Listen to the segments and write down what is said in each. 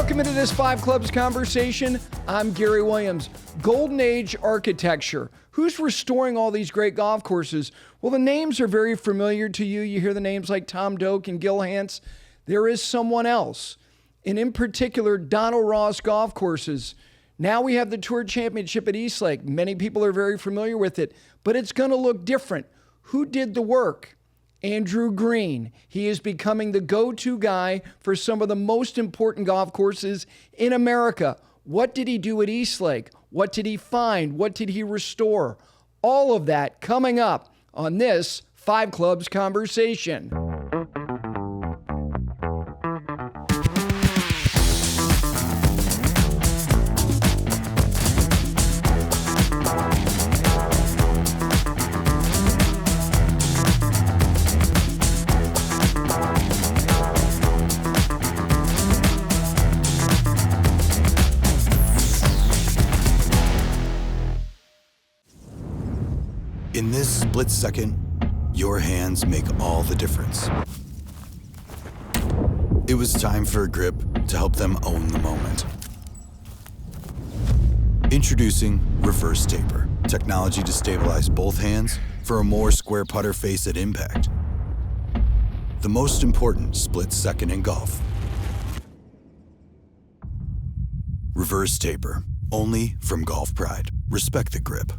Welcome into this Five Clubs conversation. I'm Gary Williams. Golden Age architecture. Who's restoring all these great golf courses? Well, the names are very familiar to you. You hear the names like Tom Doak and Gil Hanse. There is someone else, and in particular, Donald Ross golf courses. Now we have the Tour Championship at Eastlake. Many people are very familiar with it, but it's going to look different. Who did the work? Andrew Green. He is becoming the go-to guy for some of the most important golf courses in America. What did he do at Eastlake? What did he find? What did he restore? All of that coming up on this Five Clubs conversation. In this split second, your hands make all the difference. It was time for a grip to help them own the moment. Introducing Reverse Taper, technology to stabilize both hands for a more square putter face at impact. The most important split second in golf. Reverse Taper, only from Golf Pride. Respect the grip.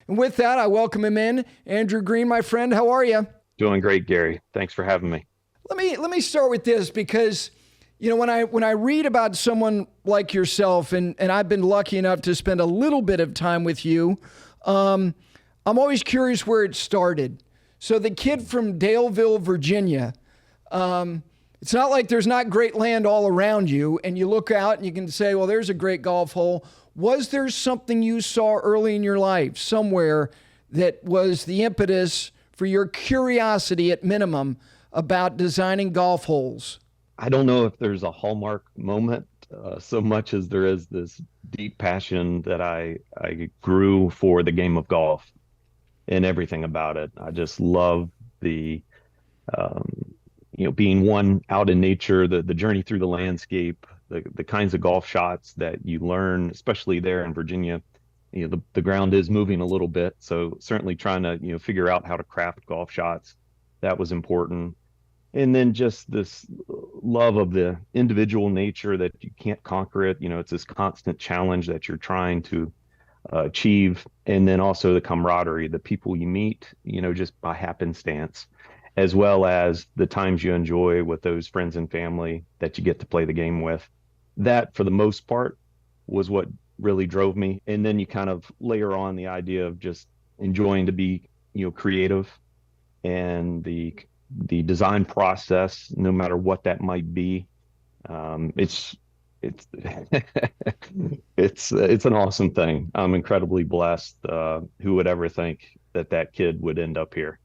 And with that, I welcome him in. Andrew Green, my friend, how are you? Doing great, Gary. Thanks for having me. Let me start with this because, you know, when I read about someone like yourself, and I've been lucky enough to spend a little bit of time with you, I'm always curious where it started. So the kid from Daleville, Virginia, it's not like there's not great land all around you, and you look out and you can say, well, there's a great golf hole. Was there something you saw early in your life somewhere that was the impetus for your curiosity at minimum about designing golf holes? I don't know if there's a hallmark moment so much as there is this deep passion that I grew for the game of golf and everything about it. I just love the, being one out in nature, the journey through the landscape, the kinds of golf shots that you learn, especially there in Virginia. You know, the ground is moving a little bit, so certainly trying to figure out how to craft golf shots, that was important. And then just this love of the individual nature that you can't conquer it. It's this constant challenge that you're trying to achieve, and then also the camaraderie, the people you meet, just by happenstance, as well as the times you enjoy with those friends and family that you get to play the game with. That, for the most part, was what really drove me. And then you kind of layer on the idea of just enjoying to be, creative, and the design process, no matter what that might be. It's it's an awesome thing. I'm incredibly blessed. Who would ever think that kid would end up here?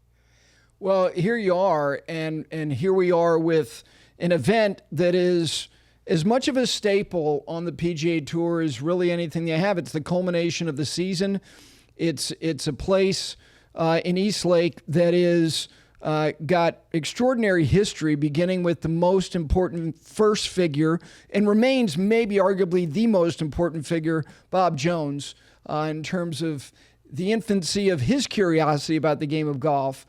Well, here you are, and here we are with an event that is as much of a staple on the PGA Tour as really anything they have. It's the culmination of the season. It's a place in Eastlake that is got extraordinary history, beginning with the most important first figure, and remains maybe arguably the most important figure, Bob Jones, in terms of the infancy of his curiosity about the game of golf.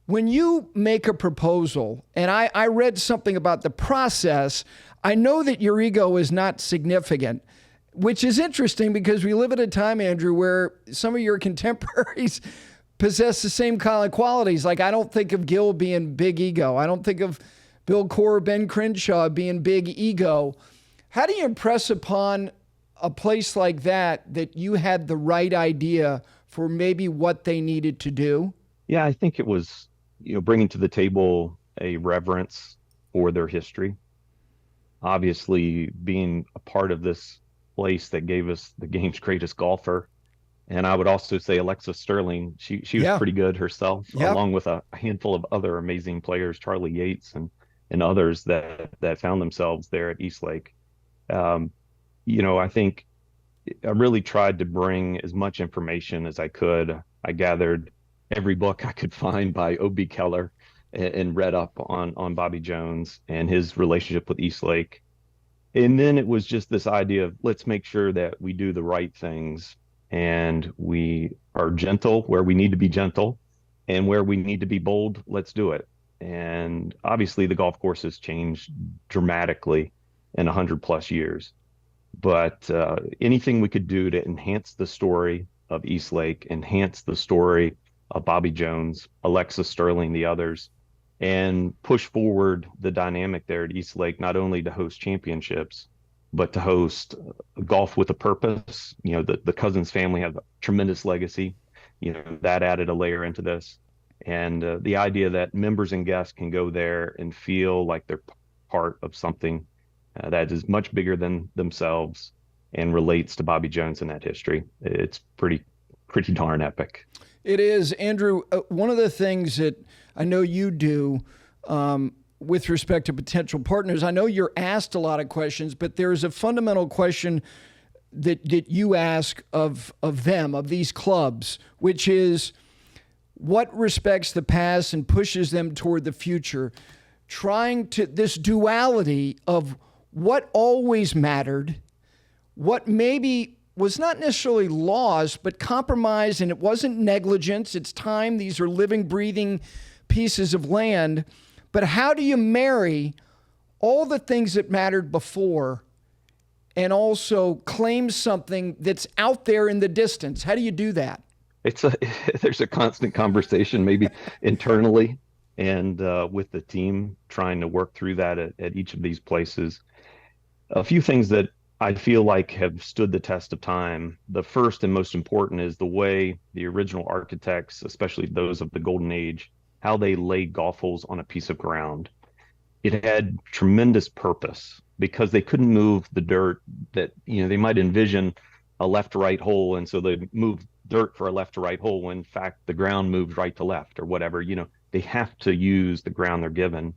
When you make a proposal, and I read something about the process, I know that your ego is not significant, which is interesting because we live at a time, Andrew, where some of your contemporaries possess the same kind of qualities. Like, I don't think of Gil being big ego. I don't think of Bill Corr, Ben Crenshaw being big ego. How do you impress upon a place like that you had the right idea for maybe what they needed to do? Yeah, I think it was, bringing to the table a reverence for their history. Obviously, being a part of this place that gave us the game's greatest golfer. And I would also say Alexa Sterling, she was pretty good herself, along with a handful of other amazing players, Charlie Yates and others that found themselves there at Eastlake. I think I really tried to bring as much information as I could. I gathered every book I could find by O.B. Keller and read up on Bobby Jones and his relationship with Eastlake. And then it was just this idea of let's make sure that we do the right things and we are gentle where we need to be gentle and where we need to be bold, let's do it. And obviously the golf course has changed dramatically in 100 plus years. But anything we could do to enhance the story of East Lake, enhance the story of Bobby Jones, Alexa Sterling, the others, and push forward the dynamic there at East Lake, not only to host championships, but to host golf with a purpose. You know, the Cousins family have a tremendous legacy. You know, that added a layer into this. And the idea that members and guests can go there and feel like they're part of something that is much bigger than themselves and relates to Bobby Jones and that history. It's pretty darn epic. It is, Andrew. One of the things that I know you do with respect to potential partners, I know you're asked a lot of questions, but there's a fundamental question that you ask of them, of these clubs, which is what respects the past and pushes them toward the future, trying to this duality of what always mattered, what maybe was not necessarily lost, but compromised, and it wasn't negligence, it's time. These are living, breathing pieces of land. But how do you marry all the things that mattered before and also claim something that's out there in the distance? How do you do that? There's a constant conversation, maybe internally and with the team, trying to work through that at each of these places. A few things that I feel like have stood the test of time. The first and most important is the way the original architects, especially those of the Golden Age, how they laid golf holes on a piece of ground. It had tremendous purpose because they couldn't move the dirt that, you know, they might envision a left to right hole. And so they move dirt for a left to right hole when in fact the ground moved right to left or whatever. You know, they have to use the ground they're given.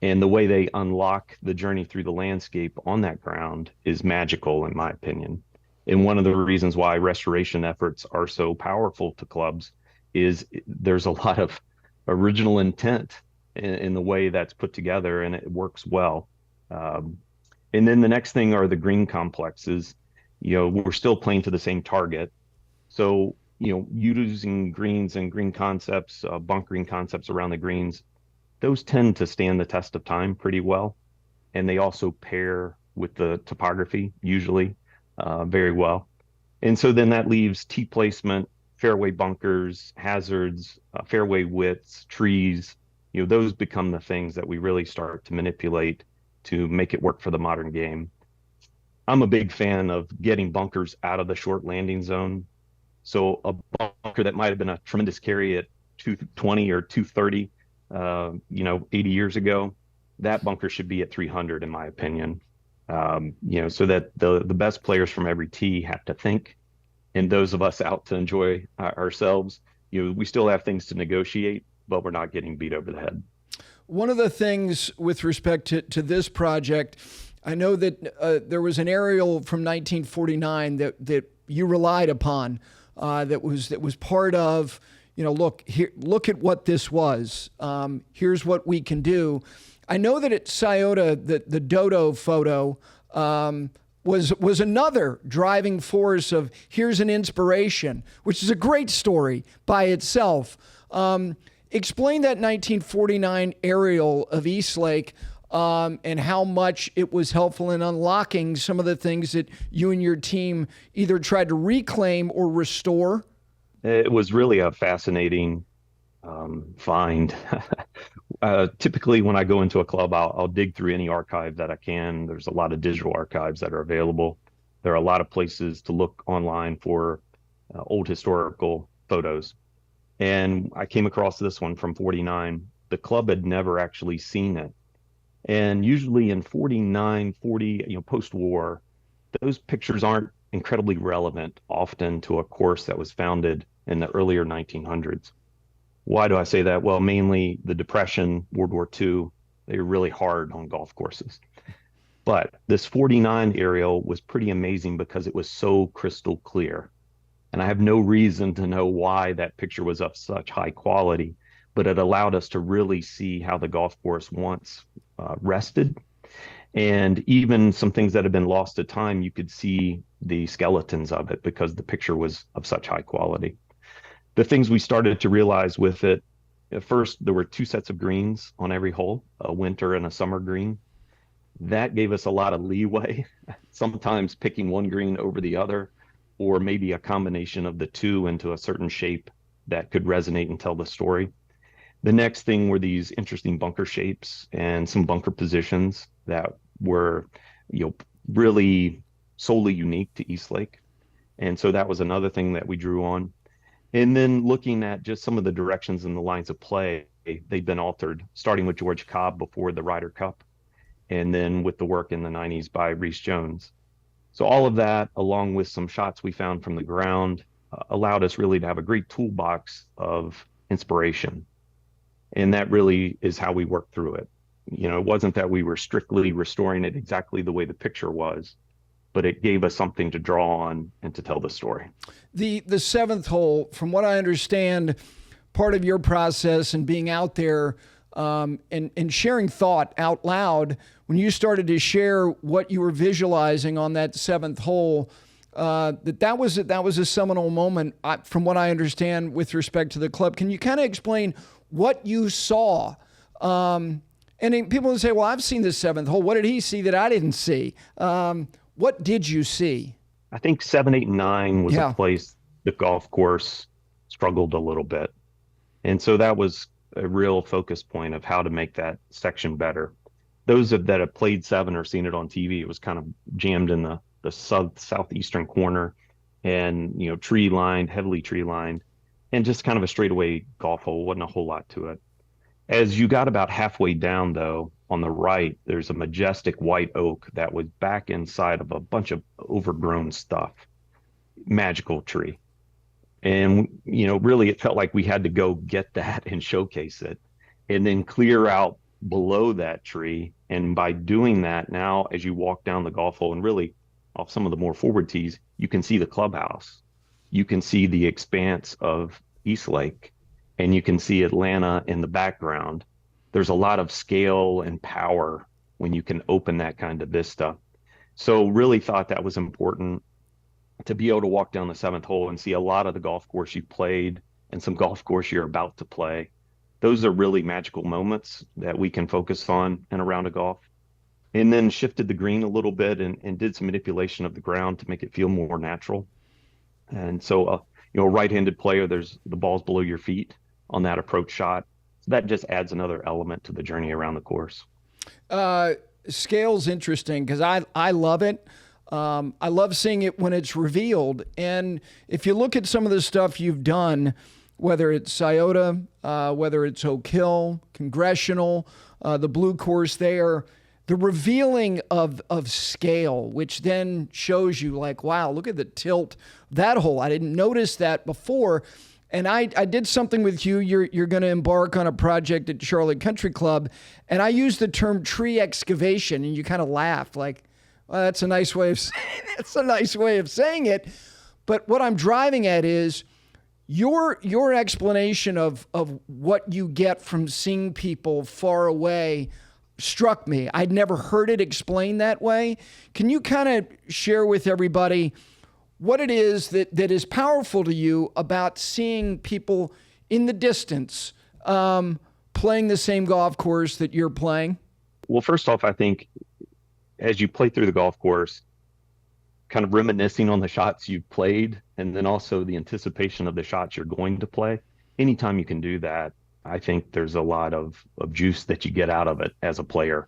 And the way they unlock the journey through the landscape on that ground is magical, in my opinion. And one of the reasons why restoration efforts are so powerful to clubs is there's a lot of original intent in the way that's put together, and it works well. And then the next thing are the green complexes. You know, we're still playing to the same target. So, you know, using greens and green concepts, bunkering concepts around the greens, those tend to stand the test of time pretty well. And they also pair with the topography, usually very well. And so then that leaves tee placement, fairway bunkers, hazards, fairway widths, trees. You know, those become the things that we really start to manipulate to make it work for the modern game. I'm a big fan of getting bunkers out of the short landing zone. So a bunker that might have been a tremendous carry at 220 or 230, 80 years ago, that bunker should be at 300, in my opinion. So that the best players from every tee have to think, and those of us out to enjoy ourselves, we still have things to negotiate, but we're not getting beat over the head. One of the things with respect to this project, I know that there was an aerial from 1949 that you relied upon, that was part of, look at what this was. Here's what we can do. I know that at Scioto, the Dodo photo was another driving force of here's an inspiration, which is a great story by itself. Explain that 1949 aerial of Eastlake and how much it was helpful in unlocking some of the things that you and your team either tried to reclaim or restore. It was really a fascinating find. Typically, when I go into a club, I'll dig through any archive that I can. There's a lot of digital archives that are available. There are a lot of places to look online for old historical photos. And I came across this one from 49. The club had never actually seen it. And usually in 49, 40, post-war, those pictures aren't incredibly relevant often to a course that was founded in the earlier 1900s. Why do I say that? Well, mainly the Depression, World War II, they were really hard on golf courses. But this 49 aerial was pretty amazing because it was so crystal clear. And I have no reason to know why that picture was of such high quality, but it allowed us to really see how the golf course once rested. And even some things that have been lost to time, you could see the skeletons of it because the picture was of such high quality. The things we started to realize with it, at first, there were two sets of greens on every hole, a winter and a summer green. That gave us a lot of leeway, sometimes picking one green over the other, or maybe a combination of the two into a certain shape that could resonate and tell the story. The next thing were these interesting bunker shapes and some bunker positions that were, really solely unique to Eastlake. And so that was another thing that we drew on. And then looking at just some of the directions and the lines of play, they've been altered, starting with George Cobb before the Ryder Cup, and then with the work in the 90s by Rees Jones. So all of that, along with some shots we found from the ground, allowed us really to have a great toolbox of inspiration. And that really is how we worked through it. It wasn't that we were strictly restoring it exactly the way the picture was, but it gave us something to draw on and to tell the story. The seventh hole, from what I understand, part of your process and being out there and sharing thought out loud, when you started to share what you were visualizing on that seventh hole, that was a seminal moment, from what I understand, with respect to the club. Can you kind of explain what you saw? And then people would say, well, I've seen this seventh hole. What did he see that I didn't see? What did you see? I think 7, 8, and 9 was a place the golf course struggled a little bit. And so that was a real focus point of how to make that section better. Those that have played 7 or seen it on TV, it was kind of jammed in the southeastern corner and, tree lined, heavily tree lined, and just kind of a straightaway golf hole. Wasn't a whole lot to it. As you got about halfway down, though, on the right, there's a majestic white oak that was back inside of a bunch of overgrown stuff. Magical tree. And, really it felt like we had to go get that and showcase it and then clear out below that tree. And by doing that, now as you walk down the golf hole and really off some of the more forward tees, you can see the clubhouse. You can see the expanse of Eastlake, and you can see Atlanta in the background. There's a lot of scale and power when you can open that kind of vista. So really thought that was important to be able to walk down the seventh hole and see a lot of the golf course you played and some golf course you're about to play. Those are really magical moments that we can focus on in a round of golf. And then shifted the green a little bit and did some manipulation of the ground to make it feel more natural. And so, a right-handed player, there's the ball's below your feet on that approach shot. So that just adds another element to the journey around the course. Scale's interesting because I love it. I love seeing it when it's revealed. And if you look at some of the stuff you've done, whether it's Scioto, whether it's Oak Hill, Congressional, the blue course there, the revealing of scale, which then shows you like, wow, look at the tilt that hole. I didn't notice that before. And I did something with you. You're going to embark on a project at Charlotte Country Club. And I used the term tree excavation, and you kind of laughed like, well, that's a nice way of saying it. But what I'm driving at is your explanation of what you get from seeing people far away struck me. I'd never heard it explained that way. Can you kind of share with everybody what it is that is powerful to you about seeing people in the distance playing the same golf course that you're playing? Well, first off, I think as you play through the golf course, kind of reminiscing on the shots you've played, and then also the anticipation of the shots you're going to play. Anytime you can do that, I think there's a lot of juice that you get out of it as a player.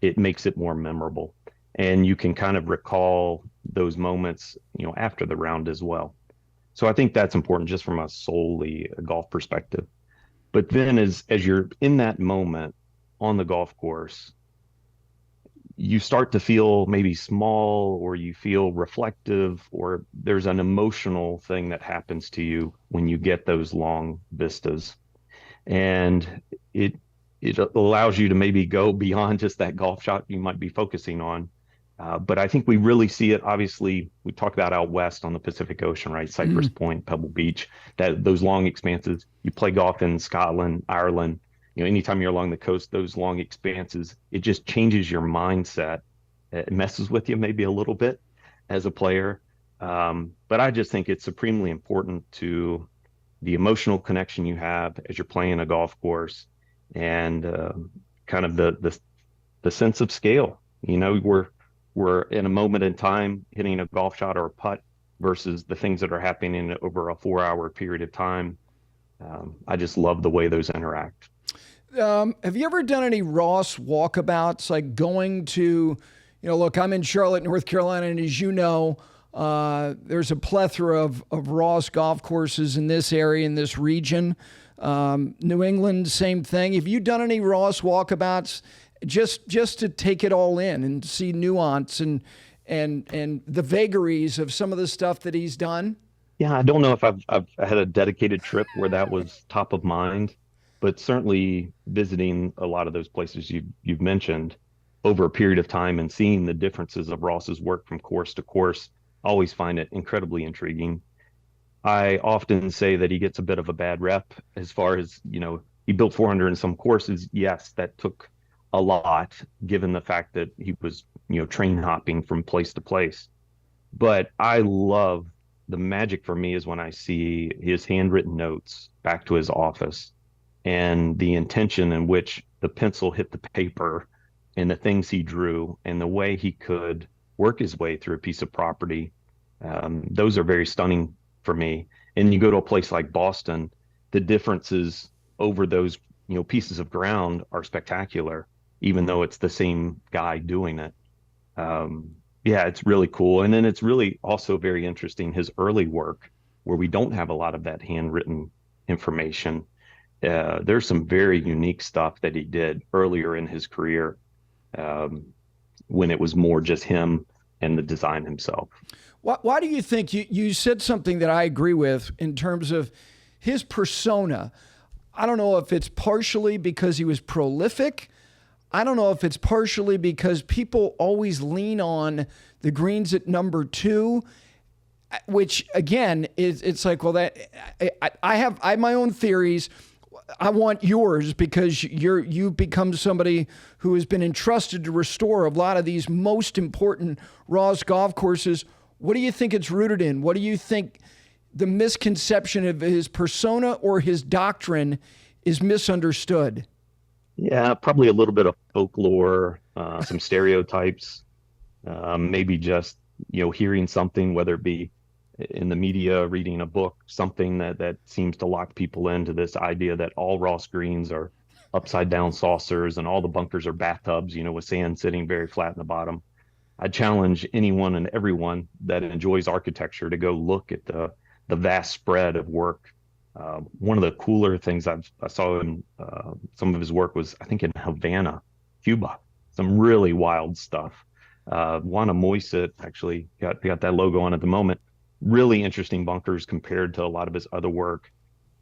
It makes it more memorable. And you can kind of recall those moments, after the round as well. So I think that's important just from a solely golf perspective. But then as you're in that moment on the golf course, you start to feel maybe small, or you feel reflective, or there's an emotional thing that happens to you when you get those long vistas. And it allows you to maybe go beyond just that golf shot you might be focusing on. But I think we really see it. Obviously, we talk about out west on the Pacific Ocean, right? Cypress Point, Pebble Beach, those long expanses. You play golf in Scotland, Ireland, anytime you're along the coast, those long expanses, it just changes your mindset. It messes with you maybe a little bit as a player. But I just think it's supremely important to the emotional connection you have as you're playing a golf course, and kind of the sense of scale. We're in a moment in time hitting a golf shot or a putt versus the things that are happening over a 4-hour period of time. I just love the way those interact. Have you ever done any Ross walkabouts, like going to, look, I'm in Charlotte, North Carolina, and as you know, there's a plethora of Ross golf courses in this area, in this region. New England, same thing. Have you done any Ross walkabouts just to take it all in and see nuance and the vagaries of some of the stuff that he's done? Yeah, I don't know if I've had a dedicated trip where that was top of mind, but certainly visiting a lot of those places you've mentioned over a period of time and seeing the differences of Ross's work from course to course, always find it incredibly intriguing. I often say that he gets a bit of a bad rep as far as, he built 400 and some courses. Yes, that took a lot given the fact that he was, train hopping from place to place. But I love, the magic for me is when I see his handwritten notes back to his office and the intention in which the pencil hit the paper and the things he drew and the way he could work his way through a piece of property. Those are very stunning for me. And you go to a place like Boston, the differences over those, pieces of ground are spectacular, even though it's the same guy doing it. Yeah, it's really cool. And then it's really also very interesting, his early work where we don't have a lot of that handwritten information. There's some very unique stuff that he did earlier in his career, when it was more just him and the design himself. Why do you think you said something that I agree with in terms of his persona? I don't know if it's partially because he was prolific. I don't know if it's partially because people always lean on the greens at number 2, which again it's like, well, that I have my own theories. I want yours because you've become somebody who has been entrusted to restore a lot of these most important Ross golf courses. What do you think it's rooted in? What do you think the misconception of his persona or his doctrine is misunderstood? Yeah, probably a little bit of folklore, some stereotypes, maybe just, hearing something, whether it be in the media, reading a book, something that seems to lock people into this idea that all Ross greens are upside down saucers and all the bunkers are bathtubs, with sand sitting very flat in the bottom. I challenge anyone and everyone that enjoys architecture to go look at the vast spread of work. One of the cooler things I saw in some of his work was, I think, in Havana, Cuba. Some really wild stuff. Juana Moiset actually got that logo on at the moment. Really interesting bunkers compared to a lot of his other work.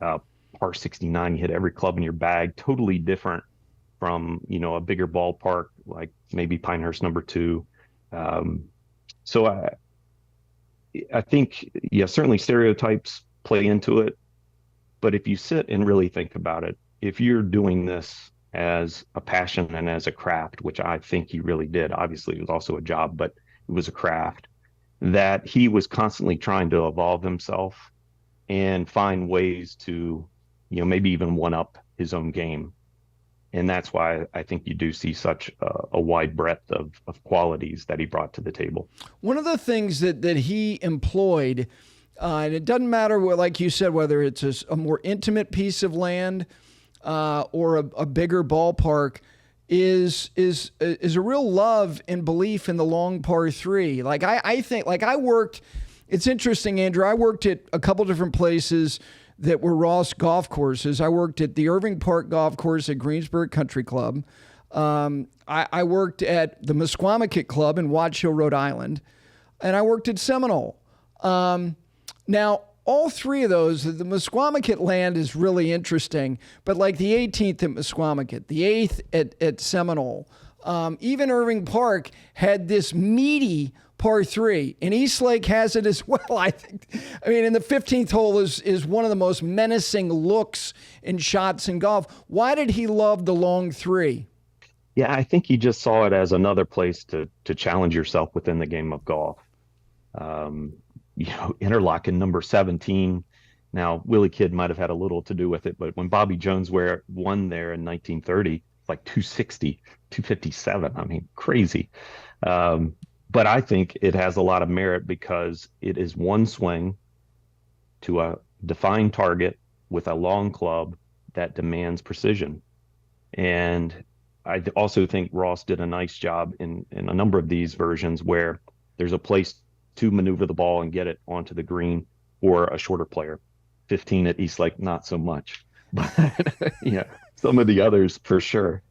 Par 69, you hit every club in your bag. Totally different from, a bigger ballpark like maybe Pinehurst number 2. So I think, yeah, certainly stereotypes play into it. But if you sit and really think about it, if you're doing this as a passion and as a craft, which I think he really did, obviously it was also a job, but it was a craft, that he was constantly trying to evolve himself and find ways to, maybe even one up his own game. And that's why I think you do see such a wide breadth of qualities that he brought to the table. One of the things that he employed, and it doesn't matter what, like you said, whether it's a more intimate piece of land or a bigger ballpark, is a real love and belief in the long par 3. Like I think, like I worked. It's interesting, Andrew. I worked at a couple different places that were Ross golf courses. I worked at the Irving Park Golf Course at Greensburg Country Club. I worked at the Misquamicut Club in Watch Hill, Rhode Island, and I worked at Seminole. Now, all three of those, the Misquamicut land is really interesting, but like the 18th at Misquamicut, the 8th at Seminole, Even Irving Park had this meaty par three, and Eastlake has it as well. I think. I mean, and the 15th hole is one of the most menacing looks in shots in golf. Why did he love the long three? Yeah, I think he just saw it as another place to challenge yourself within the game of golf. Um, interlocking number 17. Now, Willie Kidd might have had a little to do with it, but when Bobby Jones won there in 1930, like 260, 257. I mean, crazy. But I think it has a lot of merit because it is one swing to a defined target with a long club that demands precision. And I also think Ross did a nice job in a number of these versions where there's a place to maneuver the ball and get it onto the green for a shorter player. 15 at Eastlake, not so much. But yeah, some of the others for sure.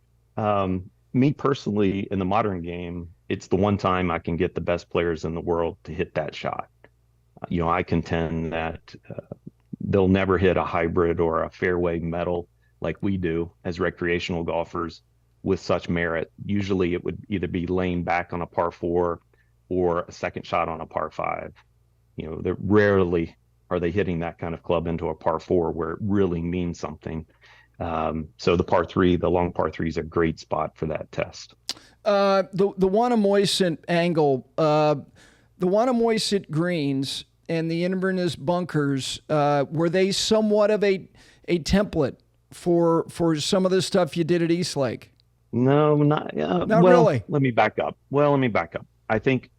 Me personally, in the modern game, it's the one time I can get the best players in the world to hit that shot. I contend that they'll never hit a hybrid or a fairway metal like we do as recreational golfers with such merit. Usually it would either be laying back on a par four or a second shot on a par five. They're rarely are they hitting that kind of club into a par four where it really means something. So the par three, the long par three is a great spot for that test. The Wannamoisant angle, the Wannamoisant greens and the Inverness bunkers, were they somewhat of a template for some of the stuff you did at Eastlake? No, not really. Let me back up. I think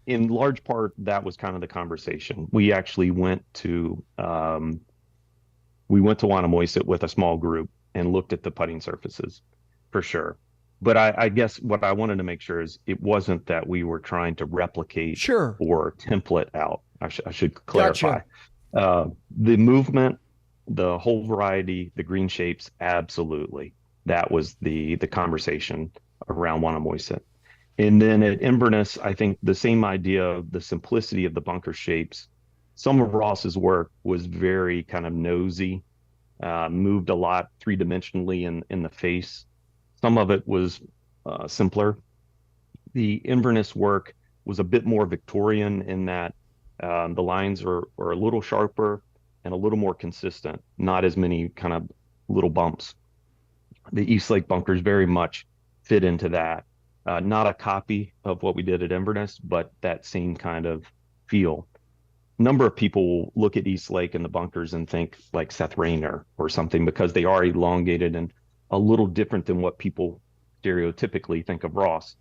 in large part that was kind of the conversation. We actually went to Wannamoisant with a small group and looked at the putting surfaces for sure. But I guess what I wanted to make sure is it wasn't that we were trying to replicate Sure. or template out. I should clarify. Gotcha. The movement, the whole variety, the green shapes, absolutely. That was the conversation around Wannamoisant. And then at Inverness, I think the same idea of the simplicity of the bunker shapes. Some of Ross's work was very kind of nosy, moved a lot three-dimensionally in the face. Some of it was simpler. The Inverness work was a bit more Victorian in that the lines are a little sharper and a little more consistent, not as many kind of little bumps. The Eastlake bunkers very much fit into that. Not a copy of what we did at Inverness, but that same kind of feel. Number of people will look at Eastlake and the bunkers and think like Seth Rayner or something because they are elongated and a little different than what people stereotypically think of Ross.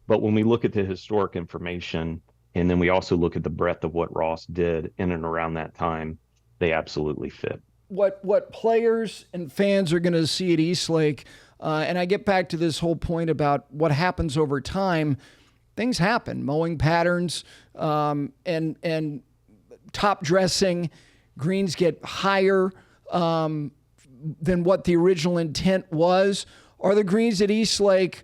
But when we look at the historic information and then we also look at the breadth of what Ross did in and around that time, they absolutely fit. What players and fans are going to see at Eastlake, and I get back to this whole point about what happens over time. Things happen, mowing patterns, and top dressing, greens get higher than what the original intent was. Are the greens at Eastlake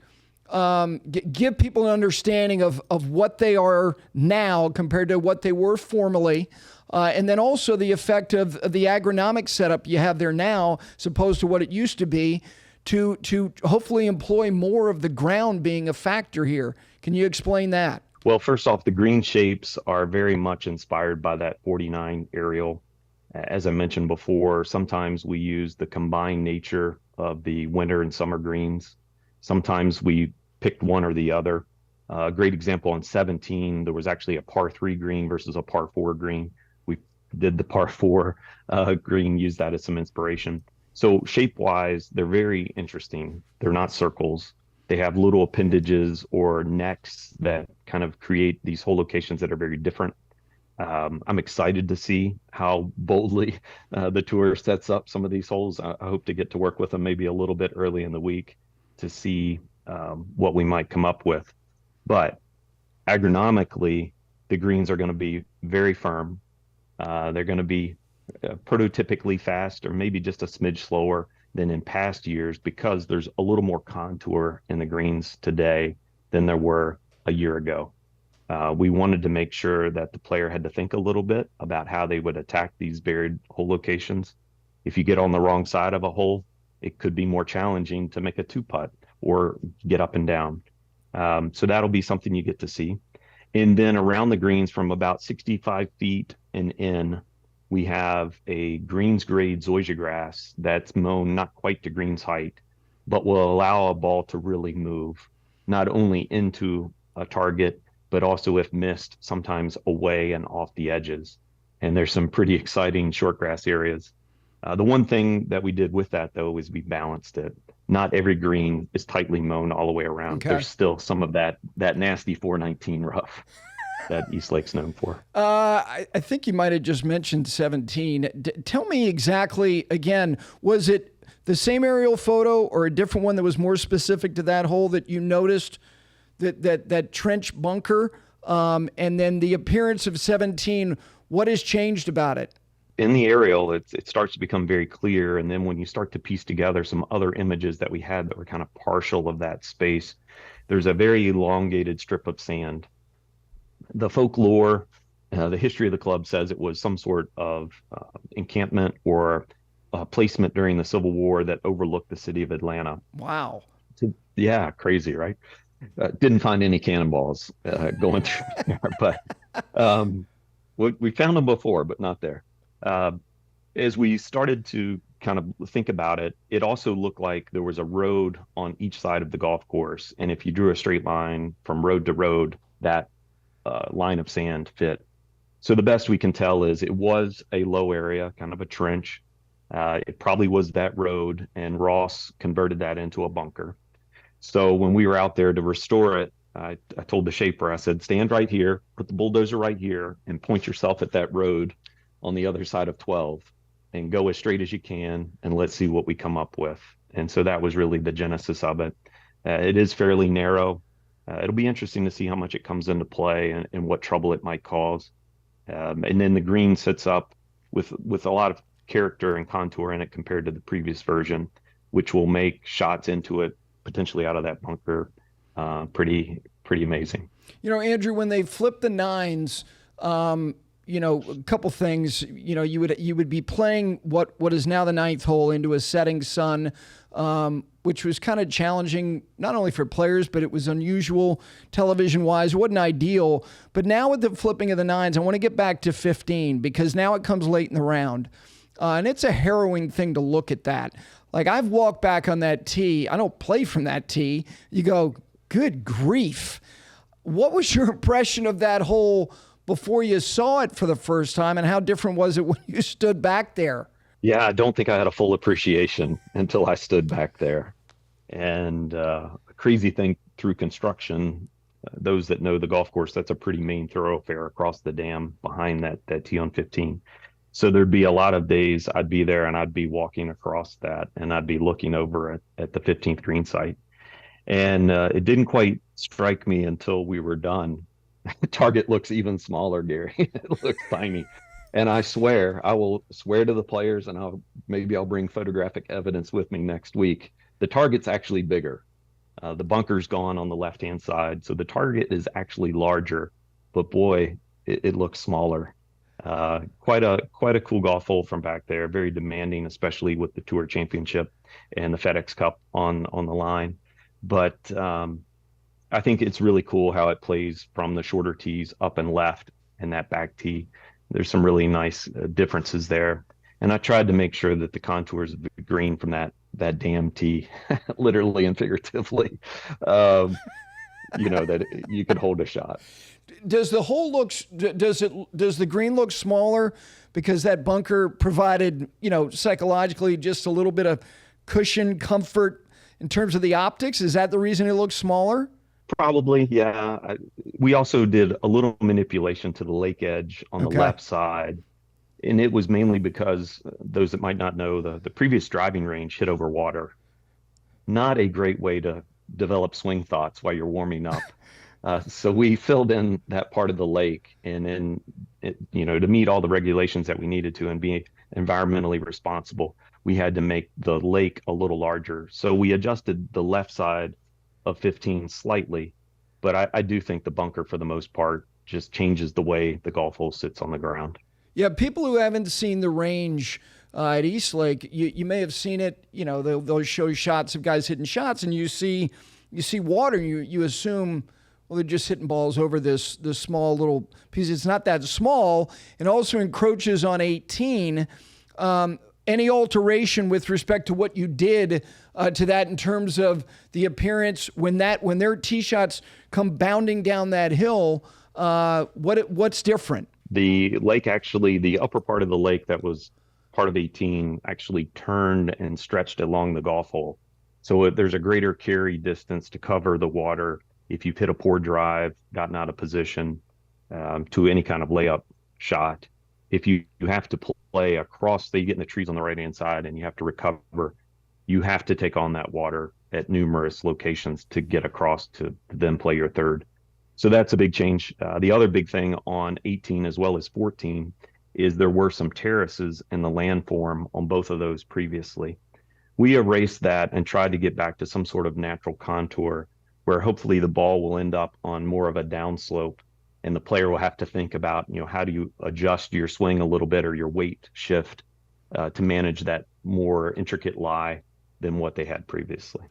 give people an understanding of what they are now compared to what they were formerly? And then also the effect of the agronomic setup you have there now, as opposed to what it used to be, to hopefully employ more of the ground being a factor here. Can you explain that? Well, first off, the green shapes are very much inspired by that 49 aerial. As I mentioned before, sometimes we use the combined nature of the winter and summer greens. Sometimes we picked one or the other. A great example on 17, there was actually a par 3 green versus a par 4 green. We did the par 4 green, used that as some inspiration. So shape-wise, they're very interesting. They're not circles. They have little appendages or necks that kind of create these hole locations that are very different. I'm excited to see how boldly the tour sets up some of these holes. I hope to get to work with them maybe a little bit early in the week to see what we might come up with. But agronomically, the greens are going to be very firm. They're going to be prototypically fast or maybe just a smidge slower than in past years because there's a little more contour in the greens today than there were a year ago. We wanted to make sure that the player had to think a little bit about how they would attack these varied hole locations. If you get on the wrong side of a hole, it could be more challenging to make a two putt or get up and down. So that'll be something you get to see. And then around the greens from about 65 feet and in, we have a greens grade zoysia grass that's mown not quite to greens height, but will allow a ball to really move, not only into a target, but also if missed, sometimes away and off the edges. And there's some pretty exciting short grass areas. The one thing that we did with that, though, is we balanced it. Not every green is tightly mown all the way around. Okay. There's still some of that nasty 419 rough that East Lake's known for. I think you might have just mentioned 17. Tell me exactly, again, was it the same aerial photo or a different one that was more specific to that hole that you noticed, that trench bunker? And then the appearance of 17, what has changed about it? In the aerial, it starts to become very clear. And then when you start to piece together some other images that we had that were kind of partial of that space, there's a very elongated strip of sand. The folklore, the history of the club says it was some sort of encampment or placement during the Civil War that overlooked the city of Atlanta. Wow. Yeah, crazy, right? Didn't find any cannonballs going through there, but we found them before, but not there. As we started to kind of think about it, it also looked like there was a road on each side of the golf course. And if you drew a straight line from road to road, that line of sand fit. So the best we can tell is it was a low area, kind of a trench. It probably was that road, and Ross converted that into a bunker. So when we were out there to restore it, I told the shaper, I said, stand right here, put the bulldozer right here, and point yourself at that road on the other side of 12 and go as straight as you can, and let's see what we come up with. And so that was really the genesis of it. It is fairly narrow. It'll be interesting to see how much it comes into play and what trouble it might cause. And then the green sits up with a lot of character and contour in it compared to the previous version, which will make shots into it potentially out of that bunker pretty amazing. You know, Andrew, when they flip the nines, you know, a couple things. You know, you would be playing what is now the ninth hole into a setting sun, which was kind of challenging, not only for players, but it was unusual television-wise. It wasn't ideal. But now with the flipping of the nines, I want to get back to 15 because now it comes late in the round. And it's a harrowing thing to look at that. Like, I've walked back on that tee. I don't play from that tee. You go, good grief. What was your impression of that hole before you saw it for the first time, and how different was it when you stood back there? Yeah, I don't think I had a full appreciation until I stood back there. And a crazy thing through construction, those that know the golf course, that's a pretty main thoroughfare across the dam behind that tee on 15. So there'd be a lot of days I'd be there and I'd be walking across that and I'd be looking over at the 15th green site. And it didn't quite strike me until we were done. Target looks even smaller, Gary. It looks tiny. And I will swear to the players, and I'll bring photographic evidence with me next week. The target's actually bigger. The bunker's gone on the left-hand side. So the target is actually larger, but boy, it looks smaller. Quite a cool golf hole from back there. Very demanding, especially with the Tour Championship and the FedEx Cup on the line. But I think it's really cool how it plays from the shorter tees up and left and that back tee. There's some really nice differences there. And I tried to make sure that the contours of the green from that damn tee, literally and figuratively, that you could hold a shot. Does the hole does the green look smaller because that bunker provided, psychologically just a little bit of cushion, comfort in terms of the optics? Is that the reason it looks smaller? Probably, yeah. We also did a little manipulation to the lake edge on the left side. And it was mainly because those that might not know, the previous driving range hit over water. Not a great way to develop swing thoughts while you're warming up. So we filled in that part of the lake, and then, to meet all the regulations that we needed to and be environmentally responsible, we had to make the lake a little larger. So we adjusted the left side of 15 slightly, but I do think the bunker, for the most part, just changes the way the golf hole sits on the ground. Yeah, people who haven't seen the range at East Lake, you may have seen it. They'll show shots of guys hitting shots, and you see, you see water, you assume, well, they're just hitting balls over this small little piece. It's not that small, and also encroaches on 18. Any alteration with respect to what you did to that in terms of the appearance when their tee shots come bounding down that hill? What's different? The lake actually, the upper part of the lake that was part of 18 actually turned and stretched along the golf hole. So there's a greater carry distance to cover the water if you've hit a poor drive, gotten out of position to any kind of layup shot. If you have to play across, you get in the trees on the right-hand side and you have to recover, you have to take on that water at numerous locations to get across to then play your third. So that's a big change. The other big thing on 18 as well as 14 is there were some terraces in the landform on both of those previously. We erased that and tried to get back to some sort of natural contour where hopefully the ball will end up on more of a downslope, and the player will have to think about, how do you adjust your swing a little bit or your weight shift to manage that more intricate lie than what they had previously.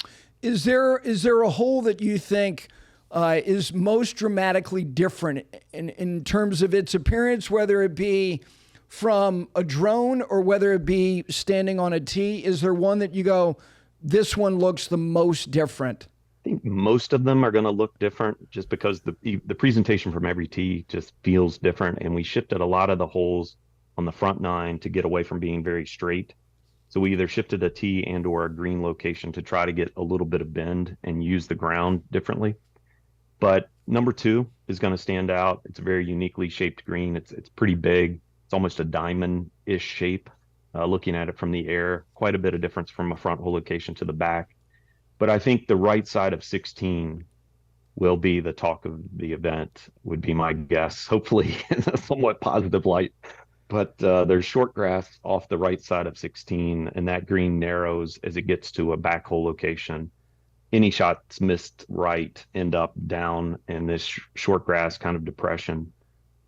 Is there a hole that you think is most dramatically different in terms of its appearance, whether it be from a drone or whether it be standing on a tee? Is there one that you go, this one looks the most different? I think most of them are going to look different just because the presentation from every tee just feels different. And we shifted a lot of the holes on the front nine to get away from being very straight. So we either shifted a tee and or a green location to try to get a little bit of bend and use the ground differently. But number 2 is going to stand out. It's a very uniquely shaped green. It's pretty big. It's almost a diamond-ish shape. Looking at it from the air, quite a bit of difference from a front hole location to the back. But I think the right side of 16 will be the talk of the event, would be my guess, hopefully in a somewhat positive light. But there's short grass off the right side of 16, and that green narrows as it gets to a back hole location. Any shots missed right end up down in this short grass kind of depression.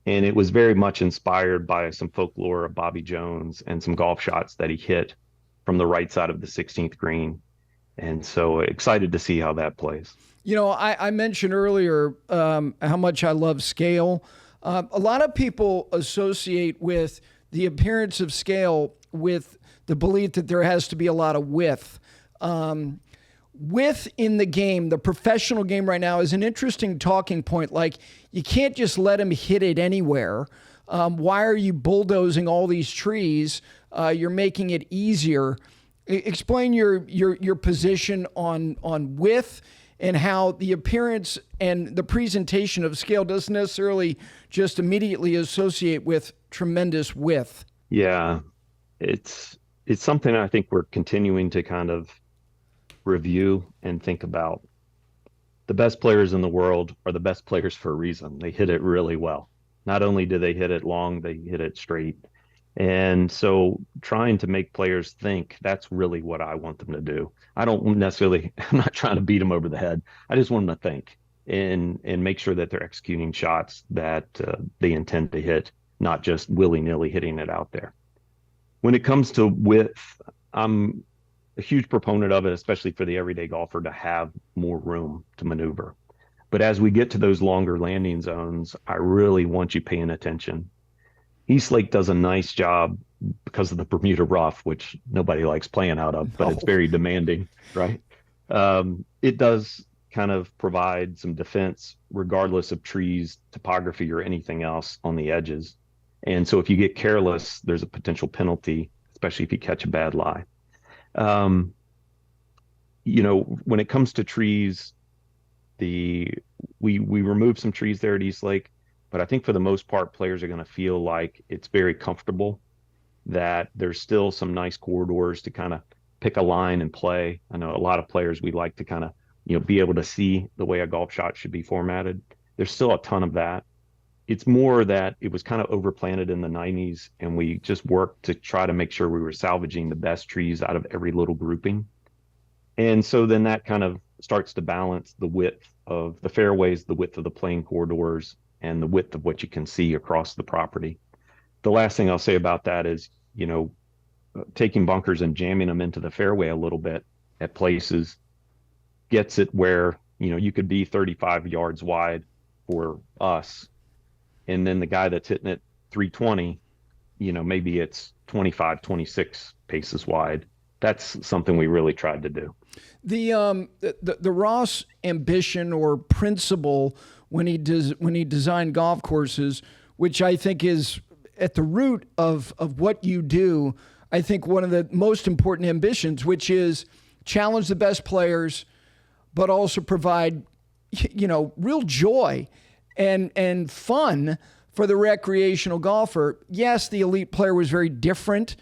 And it was very much inspired by some folklore of Bobby Jones and some golf shots that he hit from the right side of the 16th green. And so excited to see how that plays. I mentioned earlier how much I love scale. A lot of people associate with the appearance of scale with the belief that there has to be a lot of width. Width in the game, the professional game right now, is an interesting talking point. Like, you can't just let him hit it anywhere. Why are you bulldozing all these trees? You're making it easier. Explain your position on width and how the appearance and the presentation of scale doesn't necessarily just immediately associate with tremendous width. Yeah, it's something I think we're continuing to kind of review and think about. The best players in the world are the best players for a reason. They hit it really well. Not only do they hit it long, they hit it straight. And so trying to make players think, that's really what I want them to do. I'm not trying to beat them over the head. I just want them to think and make sure that they're executing shots that they intend to hit, not just willy-nilly hitting it out there. When it comes to width, I'm a huge proponent of it, especially for the everyday golfer, to have more room to maneuver. But as we get to those longer landing zones, I really want you paying attention. Eastlake does a nice job because of the Bermuda rough, which nobody likes playing out of, but it's very demanding, right? It does kind of provide some defense regardless of trees, topography, or anything else on the edges. And so if you get careless, there's a potential penalty, especially if you catch a bad lie. When it comes to trees, we removed some trees there at Eastlake, but I think for the most part, players are going to feel like it's very comfortable, that there's still some nice corridors to kind of pick a line and play. I know a lot of players, we like to kind of, be able to see the way a golf shot should be formatted. There's still a ton of that. It's more that it was kind of overplanted in the 90s, and we just worked to try to make sure we were salvaging the best trees out of every little grouping. And so then that kind of starts to balance the width of the fairways, the width of the playing corridors, and the width of what you can see across the property. The last thing I'll say about that is, taking bunkers and jamming them into the fairway a little bit at places gets it where You could be 35 yards wide for us, and then the guy that's hitting it 320, maybe it's 25, 26 paces wide. That's something we really tried to do. The Ross ambition or principle when he designed golf courses, which I think is at the root of what you do, I think one of the most important ambitions, which is challenge the best players, but also provide, real joy and fun for the recreational golfer. Yes, the elite player was very different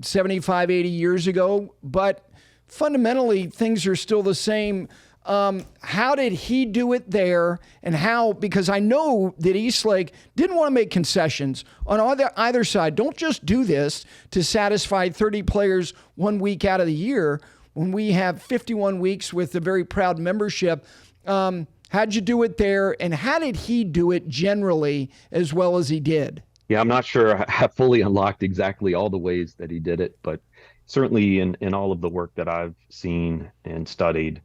75, 80 years ago, but fundamentally things are still the same. How did he do it there, and how? Because I know that Eastlake didn't want to make concessions on either side. Don't just do this to satisfy 30 players 1 week out of the year when we have 51 weeks with a very proud membership. How'd you do it there, and how did he do it generally as well as he did? Yeah, I'm not sure I have fully unlocked exactly all the ways that he did it, but certainly in all of the work that I've seen and studied,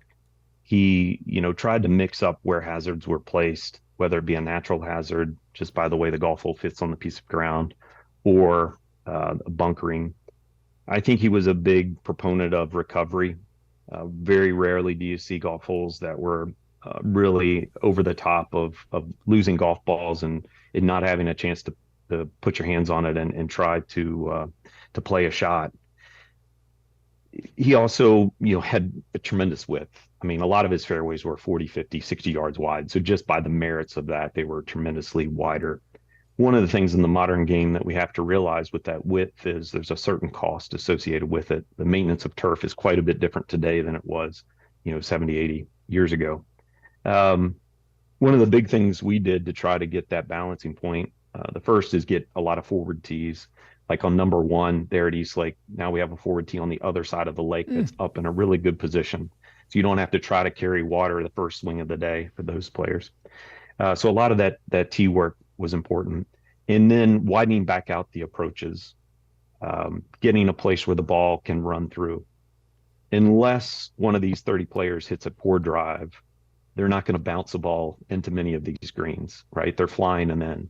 he, tried to mix up where hazards were placed, whether it be a natural hazard, just by the way the golf hole fits on the piece of ground, or bunkering. I think he was a big proponent of recovery. Very rarely do you see golf holes that were really over the top of losing golf balls and not having a chance to put your hands on it and try to play a shot. He also, had a tremendous width. I mean, a lot of his fairways were 40, 50, 60 yards wide. So just by the merits of that, they were tremendously wider. One of the things in the modern game that we have to realize with that width is there's a certain cost associated with it. The maintenance of turf is quite a bit different today than it was, 70, 80 years ago. One of the big things we did to try to get that balancing point, the first is get a lot of forward tees. Like on number 1 there at Eastlake, now we have a forward tee on the other side of the lake that's up in a really good position. So you don't have to try to carry water the first swing of the day for those players. So a lot of that tee work was important. And then widening back out the approaches, getting a place where the ball can run through. Unless one of these 30 players hits a poor drive, they're not going to bounce the ball into many of these greens, right? They're flying them in.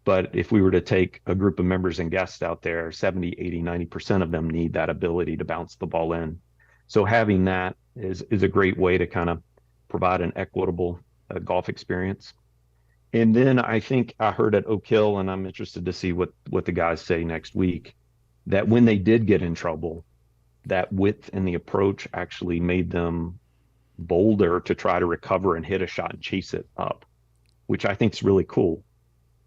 But if we were to take a group of members and guests out there, 70, 80, 90% of them need that ability to bounce the ball in. So having that is a great way to kind of provide an equitable golf experience. And then I think I heard at Oak Hill, and I'm interested to see what the guys say next week, that when they did get in trouble, that width and the approach actually made them bolder to try to recover and hit a shot and chase it up, which I think is really cool.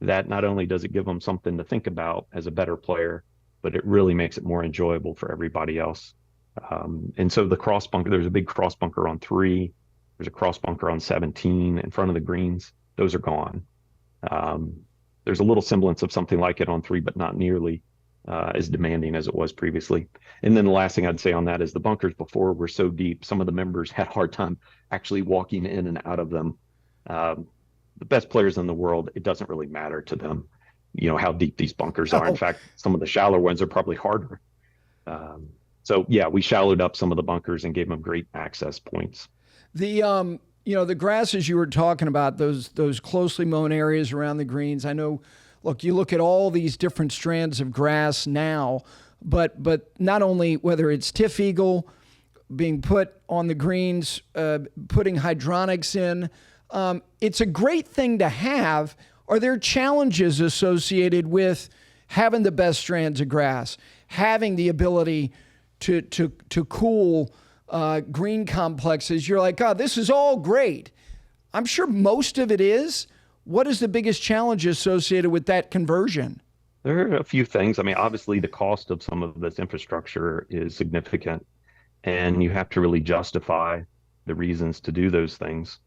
That not only does it give them something to think about as a better player, but it really makes it more enjoyable for everybody else. And so the cross bunker, there's a big cross bunker on 3. There's a cross bunker on 17 in front of the greens. Those are gone. There's a little semblance of something like it on 3, but not nearly as demanding as it was previously. And then the last thing I'd say on that is the bunkers before were so deep, some of the members had a hard time actually walking in and out of them. The best players in the world, it doesn't really matter to them, how deep these bunkers are. In fact, some of the shallower ones are probably harder. So yeah, we shallowed up some of the bunkers and gave them great access points. The grasses you were talking about, those closely mown areas around the greens. I know, look, you look at all these different strands of grass now, but not only whether it's Tiff Eagle being put on the greens, putting hydronics in, it's a great thing to have. Are there challenges associated with having the best strands of grass, having the ability to cool green complexes? You're like, God, this is all great. I'm sure most of it is. What is the biggest challenge associated with that conversion? There are a few things. I mean, obviously the cost of some of this infrastructure is significant, and you have to really justify the reasons to do those things.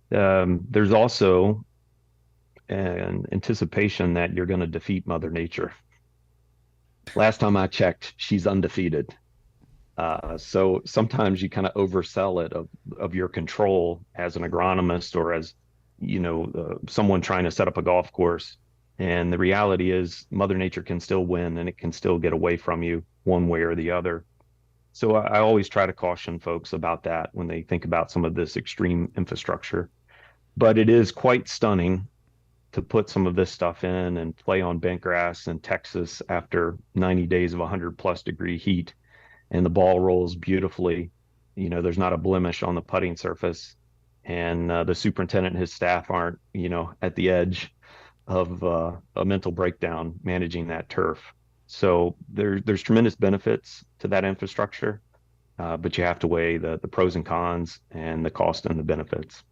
There's also an anticipation that you're going to defeat Mother Nature. Last time I checked, she's undefeated. So sometimes you kind of oversell it of your control as an agronomist or as, someone trying to set up a golf course. And the reality is Mother Nature can still win, and it can still get away from you one way or the other. So I always try to caution folks about that when they think about some of this extreme infrastructure. But it is quite stunning to put some of this stuff in and play on bent grass in Texas after 90 days of 100+ degree heat, and the ball rolls beautifully. There's not a blemish on the putting surface, and the superintendent and his staff aren't, at the edge of a mental breakdown managing that turf. So there's tremendous benefits to that infrastructure, but you have to weigh the pros and cons and the cost and the benefits.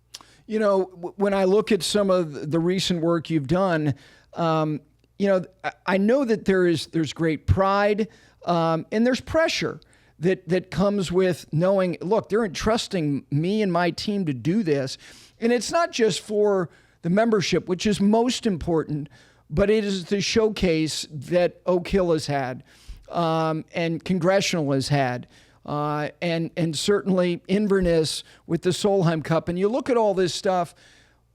When I look at some of the recent work you've done, I know that there's great pride, and there's pressure that comes with knowing, look, they're entrusting me and my team to do this. And it's not just for the membership, which is most important, but it is the showcase that Oak Hill has had, and Congressional has had, and certainly Inverness with the Solheim Cup. And you look at all this stuff,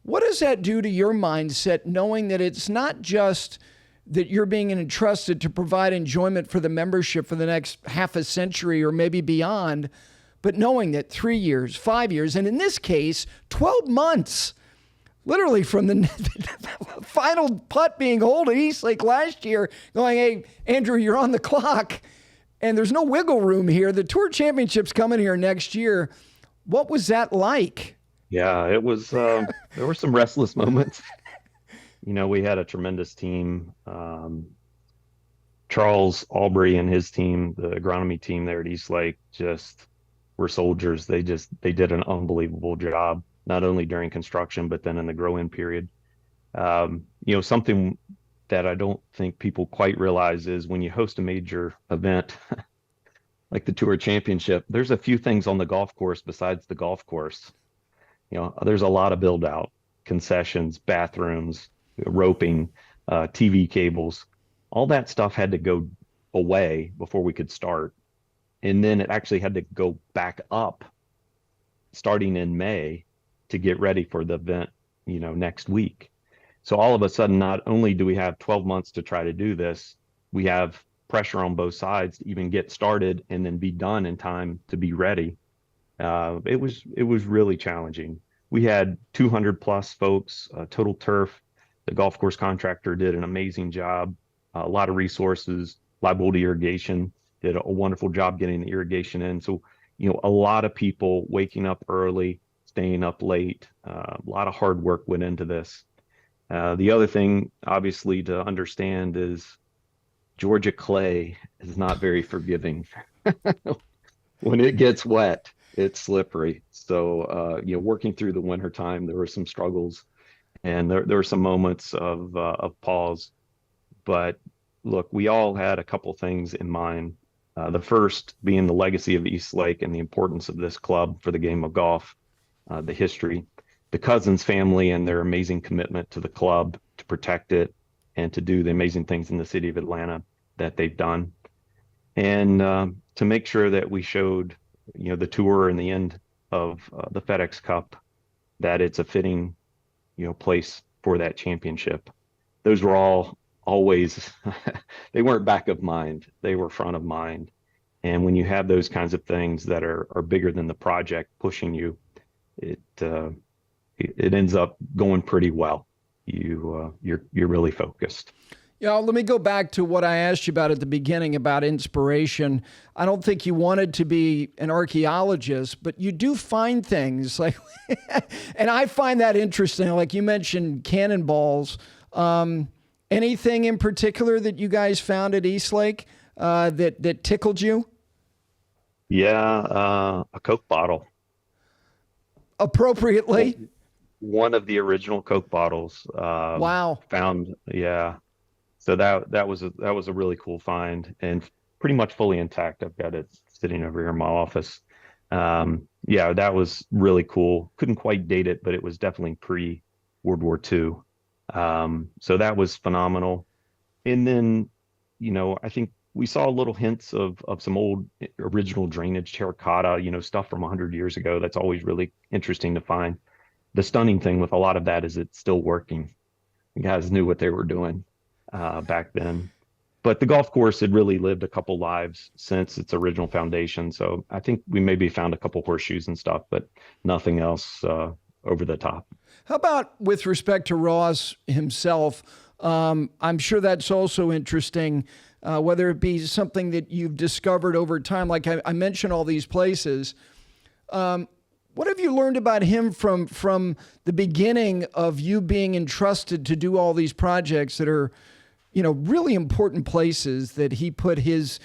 what does that do to your mindset, knowing that it's not just that you're being entrusted to provide enjoyment for the membership for the next half a century or maybe beyond, but knowing that 3 years, 5 years, and in this case, 12 months, literally from the final putt being holed at Eastlake last year, going, hey, Andrew, you're on the clock, and there's no wiggle room here. The Tour Championship's coming here next year. What was that like? Yeah, it was, there were some restless moments. We had a tremendous team. Charles Aubrey and his team, the agronomy team there at Eastlake, just were soldiers. They did an unbelievable job, not only during construction, but then in the grow-in period. Something that I don't think people quite realize is when you host a major event like the Tour Championship, there's a few things on the golf course besides the golf course. There's a lot of build out, concessions, bathrooms, roping, TV cables. All that stuff had to go away before we could start. And then it actually had to go back up starting in May to get ready for the event, next week. So all of a sudden, not only do we have 12 months to try to do this, we have pressure on both sides to even get started and then be done in time to be ready. It was really challenging. We had 200+ folks, total turf. The golf course contractor did an amazing job. A lot of resources. Liability Irrigation did a wonderful job getting the irrigation in. So, a lot of people waking up early, staying up late. A lot of hard work went into this. The other thing, obviously, to understand is Georgia clay is not very forgiving. When it gets wet, it's slippery. So, working through the winter time, there were some struggles, and there were some moments of pause. But look, we all had a couple things in mind. The first being the legacy of Eastlake and the importance of this club for the game of golf, the history, the Cousins family and their amazing commitment to the club, to protect it, and to do the amazing things in the city of Atlanta that they've done. And to make sure that we showed, the tour and the end of the FedEx Cup, that it's a fitting, place for that championship. Those were all always, they weren't back of mind, they were front of mind. And when you have those kinds of things that are bigger than the project pushing you, it ends up going pretty well. You're really focused. Let me go back to what I asked you about at the beginning about inspiration. I don't think you wanted to be an archaeologist, but you do find things like, and I find that interesting. Like you mentioned cannonballs. Anything in particular that you guys found at Eastlake that tickled you? Yeah, a Coke bottle. Appropriately? One of the original Coke bottles. Wow. Found, yeah. So that was a really cool find, and pretty much fully intact. I've got it sitting over here in my office. Yeah, that was really cool. Couldn't quite date it, but it was definitely pre-World War II. So that was phenomenal. And then, I think we saw little hints of some old original drainage terracotta, stuff from 100 years ago. That's always really interesting to find. The stunning thing with a lot of that is it's still working. The guys knew what they were doing back then. But the golf course had really lived a couple lives since its original foundation. So I think we maybe found a couple horseshoes and stuff, but nothing else over the top. How about with respect to Ross himself? I'm sure that's also interesting, whether it be something that you've discovered over time. Like I mentioned all these places. What have you learned about him from the beginning of you being entrusted to do all these projects that are, really important places that he put his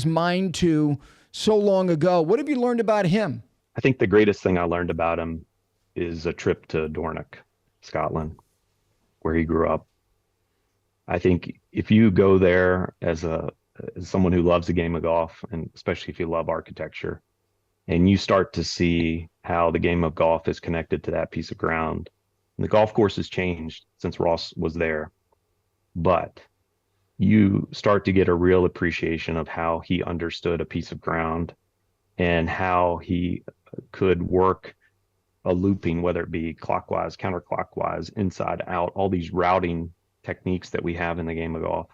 mind to so long ago? What have you learned about him? I think the greatest thing I learned about him is a trip to Dornoch, Scotland, where he grew up. I think if you go there as someone who loves the game of golf, and especially if you love architecture, and you start to see how the game of golf is connected to that piece of ground. And the golf course has changed since Ross was there, but you start to get a real appreciation of how he understood a piece of ground and how he could work a looping, whether it be clockwise, counterclockwise, inside out, all these routing techniques that we have in the game of golf.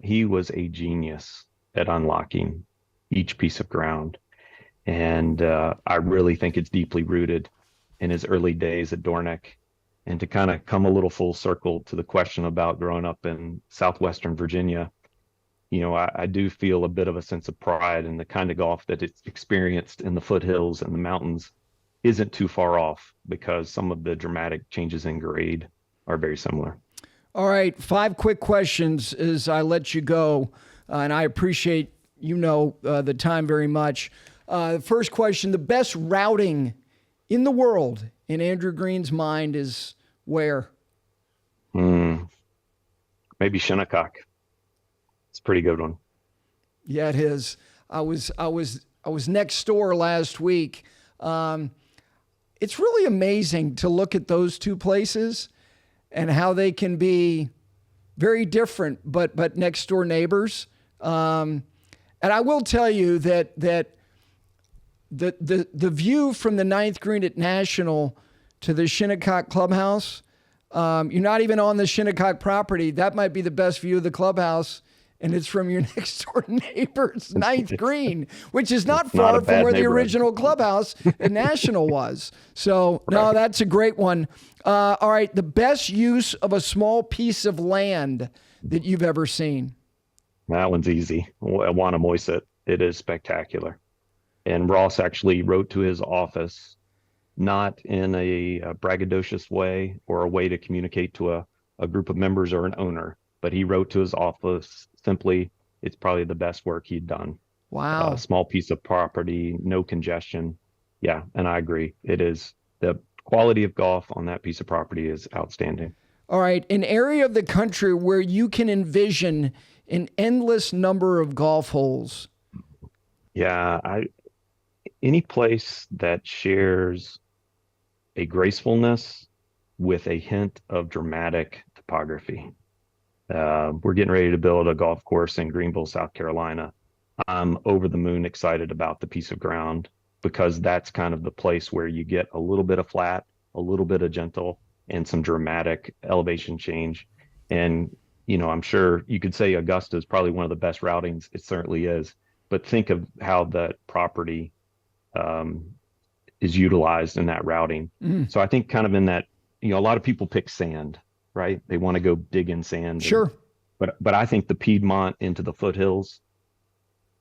He was a genius at unlocking each piece of ground. And I really think it's deeply rooted in his early days at Dornoch. And to kind of come a little full circle to the question about growing up in southwestern Virginia, I do feel a bit of a sense of pride in the kind of golf that it's experienced in the foothills and the mountains isn't too far off, because some of the dramatic changes in grade are very similar. All right, 5 quick questions as I let you go, and I appreciate the time very much. The first question: the best routing in the world, in Andrew Green's mind, is where? Maybe Shinnecock. It's a pretty good one. Yeah, it is. I was next door last week. It's really amazing to look at those two places and how they can be very different, but next door neighbors. And I will tell you that the view from the ninth green at National to the Shinnecock clubhouse, you're not even on the Shinnecock property. That might be the best view of the clubhouse, and it's from your next door neighbor's ninth green, which is not far from where the original clubhouse at National was. So, no, that's a great one. All right, the best use of a small piece of land that you've ever seen? That one's easy. Wannamoisett. It is spectacular. And Ross actually wrote to his office, not in a braggadocious way or a way to communicate to a group of members or an owner, but he wrote to his office simply, it's probably the best work he'd done. Wow. A small piece of property, no congestion. Yeah, and I agree. It is, the quality of golf on that piece of property is outstanding. All right, an area of the country where you can envision an endless number of golf holes. Yeah, any place that shares a gracefulness with a hint of dramatic topography. We're getting ready to build a golf course in Greenville, South Carolina. I'm over the moon excited about the piece of ground, because that's kind of the place where you get a little bit of flat, a little bit of gentle, and some dramatic elevation change. And, I'm sure you could say Augusta is probably one of the best routings. It certainly is. But think of how that property is utilized in that routing. So I think kind of in that, a lot of people pick sand, right? They want to go dig in sand. Sure. But I think the Piedmont into the foothills,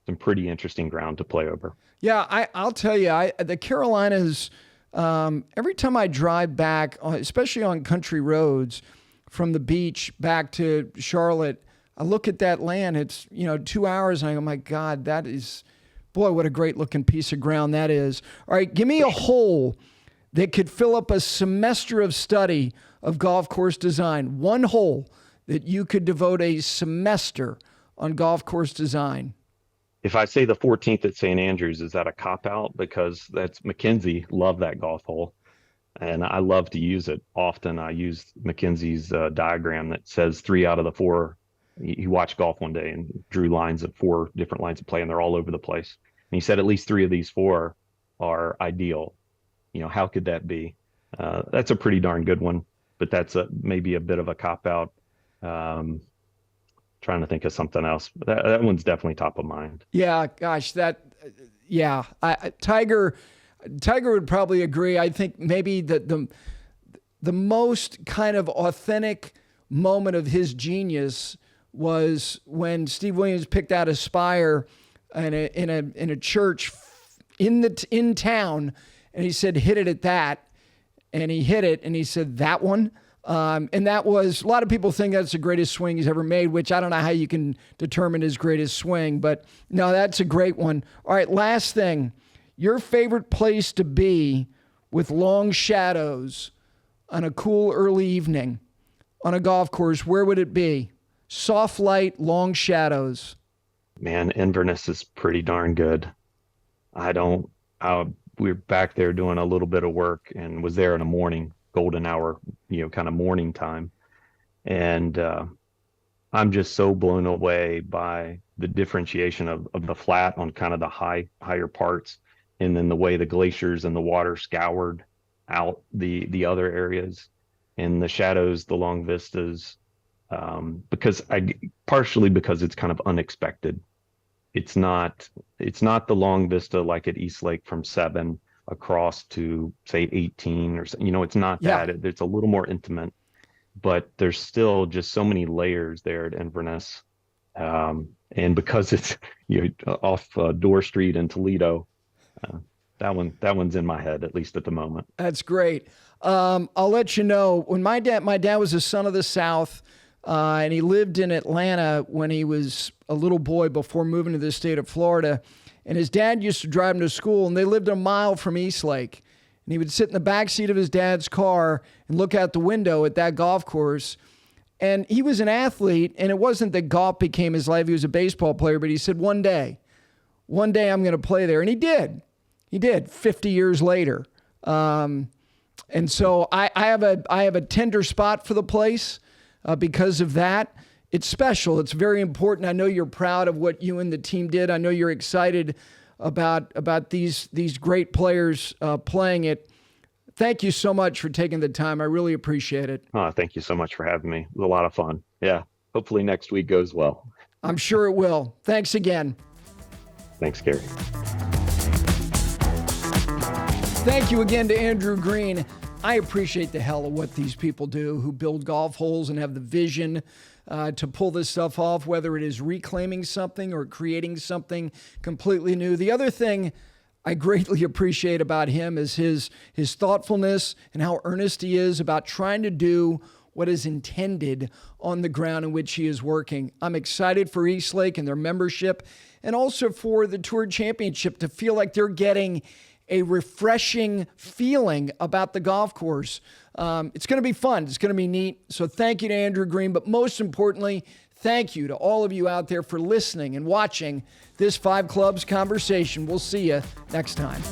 some pretty interesting ground to play over. Yeah, I'll tell you, the Carolinas, every time I drive back, especially on country roads from the beach back to Charlotte, I look at that land. It's, 2 hours, and I go, my God, that is, boy, what a great looking piece of ground that is. All right, give me a hole that could fill up a semester of study of golf course design. One hole that you could devote a semester on golf course design. If I say the 14th at St. Andrews, is that a cop-out? Because that's Mackenzie loved that golf hole, and I love to use it. Often I use Mackenzie's diagram that says 3 out of the 4. He watched golf one day and drew lines of 4 different lines of play, and they're all over the place. And he said at least 3 of these 4 are ideal. How could that be? That's a pretty darn good one, but that's maybe a bit of a cop-out. Trying trying to think of something else. But that one's definitely top of mind. Yeah, gosh, yeah. Tiger would probably agree. I think maybe the most kind of authentic moment of his genius was when Steve Williams picked out a spire in a church in town, and he said, hit it at that, and he hit it, and he said, that one. And that was, a lot of people think that's the greatest swing he's ever made, which I don't know how you can determine his greatest swing, but no, that's a great one. All right, last thing, your favorite place to be with long shadows on a cool early evening on a golf course, where would it be? Soft light, long shadows. Man, Inverness is pretty darn good. We were back there doing a little bit of work and was there in the morning, golden hour, kind of morning time. And I'm just so blown away by the differentiation of the flat on kind of the higher parts, and then the way the glaciers and the water scoured out the other areas, and the shadows, the long vistas, partially because it's kind of unexpected. It's not the long vista like at East Lake from 7 across to say 18 or so. It's not that. It's a little more intimate, but there's still just so many layers there at Inverness. And because it's off Door Street in Toledo, that one's in my head, at least at the moment. That's great. I'll let you know, when my dad was a son of the South, and he lived in Atlanta when he was a little boy before moving to the state of Florida. And his dad used to drive him to school, and they lived a mile from East Lake. And he would sit in the back seat of his dad's car and look out the window at that golf course. And he was an athlete, and it wasn't that golf became his life. He was a baseball player, but he said, one day I'm going to play there. And he did. He did 50 years later. And so I have a tender spot for the place because of that. It's special. It's very important. I know you're proud of what you and the team did. I know you're excited about these great players playing it. Thank you so much for taking the time. I really appreciate it. Oh, thank you so much for having me. It was a lot of fun. Yeah. Hopefully next week goes well. I'm sure it will. Thanks again. Thanks, Gary. Thank you again to Andrew Green. I appreciate the hell of what these people do who build golf holes and have the vision to pull this stuff off, whether it is reclaiming something or creating something completely new. The other thing I greatly appreciate about him is his thoughtfulness and how earnest he is about trying to do what is intended on the ground in which he is working. I'm excited for East Lake and their membership, and also for the Tour Championship to feel like they're getting a refreshing feeling about the golf course. It's going to be fun. It's going to be neat. So thank you to Andrew Green, but most importantly, thank you to all of you out there for listening and watching this Five Clubs conversation. We'll see you next time.